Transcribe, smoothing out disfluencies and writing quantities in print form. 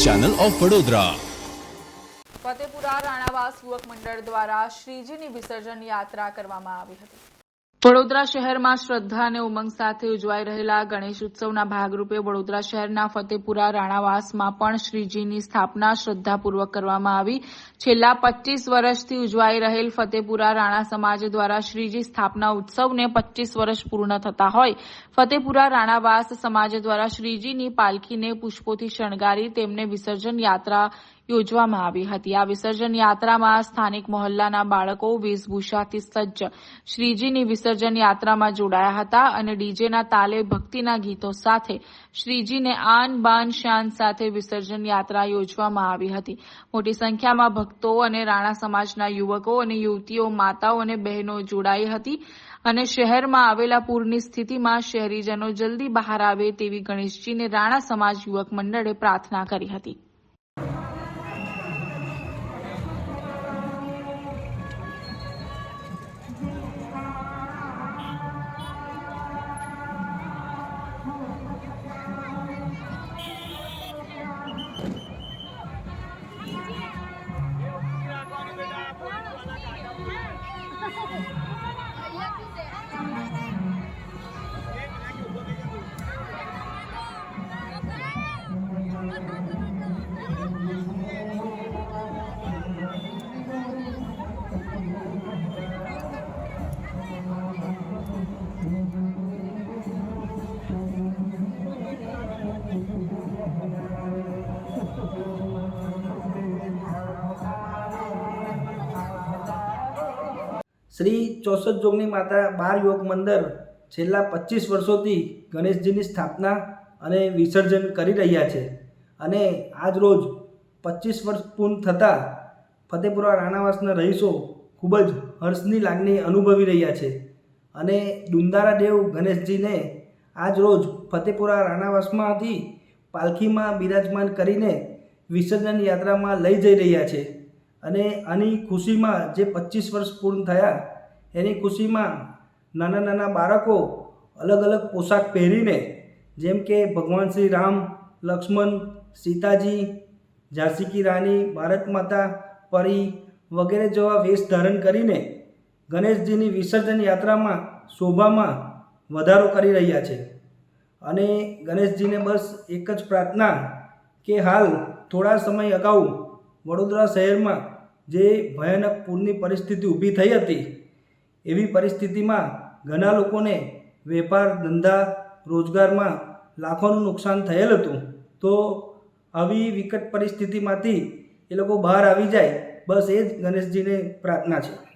Channel of Vadodara. Fatehpura Ranavas યુવક મંડળ દ્વારા શ્રીજીની વિસર્જન યાત્રા કરવામાં આવી હતી। વડોદરા શહેરમાં શ્રદ્ધા અને ઉમંગ સાથે ઉજવાઈ રહેલા ગણેશ ઉત્સવના ભાગરૂપે વડોદરા શહેરના ફતેપુરા રાણાવાસમાં પણ શ્રીજીની સ્થાપના શ્રદ્ધાપૂર્વક કરવામાં આવી। છેલ્લા 25 વર્ષથી ઉજવાઈ રહેલ ફતેપુરા રાણા સમાજ દ્વારા શ્રીજી સ્થાપના ઉત્સવને 25 વર્ષ પૂર્ણ થતા હોય ફતેપુરા રાણાવાસ સમાજ દ્વારા શ્રીજીની પાલખીને પુષ્પોથી શણગારી તેમને વિસર્જન યાત્રા યોજવામાં આવી હતી। આ વિસર્જન યાત્રામાં સ્થાનિક મહોલ્લાના બાળકો વેશભૂષાથી સજ્જ શ્રીજીની વિસર્જન યાત્રામાં જોડાયા હતા અને ડીજેના તાલે ભક્તિના ગીતો સાથે શ્રીજીને આન બાન શાન સાથે વિસર્જન યાત્રા યોજવામાં આવી હતી। મોટી સંખ્યામાં ભક્તો અને રાણા સમાજના યુવકો અને યુવતીઓ, માતાઓ અને બહેનો જોડાઈ હતી અને શહેરમાં આવેલા પૂરની સ્થિતિમાં શહેરીજનો જલ્દી બહાર આવે તેવી ગણેશજીને રાણા સમાજ યુવક મંડળે પ્રાર્થના કરી હતી। શ્રી 64 જોગણી માતા બાર યુવક મંડળ છેલ્લા 25 વર્ષોથી ગણેશજીની સ્થાપના અને વિસર્જન કરી રહ્યા છે અને આજ રોજ 25 વર્ષ પૂર્ણ થતાં ફતેપુરા રાણાવાસના રહીશો ખૂબ જ હર્ષની લાગણી અનુભવી રહ્યા છે અને દુંદારા દેવ ગણેશજીને આજ રોજ ફતેપુરા રાણાવાસમાંથી પાલખીમાં બિરાજમાન કરીને વિસર્જન યાત્રામાં લઈ જઈ રહ્યા છે અને આની ખુશીમાં જે 25 વર્ષ પૂર્ણ થયા એની ખુશીમાં નાના નાના બાળકો અલગ અલગ પોશાક પહેરીને જેમ કે ભગવાન શ્રી રામ, લક્ષ્મણ, સીતાજી, ઝાંસી કી રાની, ભારત માતા, પરી વગેરે જેવા વેશ ધારણ કરીને ગણેશજીની વિસર્જન યાત્રામાં શોભામાં વધારો કરી રહ્યા છે અને ગણેશજીને બસ એક જ પ્રાર્થના કે હાલ થોડા સમય અગાઉ વડોદરા શહેરમાં જે ભયાનક પૂરની પરિસ્થિતિ ઊભી થઈ હતી એવી પરિસ્થિતિમાં ઘણા લોકોને વેપાર ધંધા રોજગારમાં લાખોનું નુકસાન થયેલ હતું। તો આવી વિકટ પરિસ્થિતિમાંથી એ લોકો બહાર આવી જાય બસ એ જ ગણેશજીને પ્રાર્થના છે।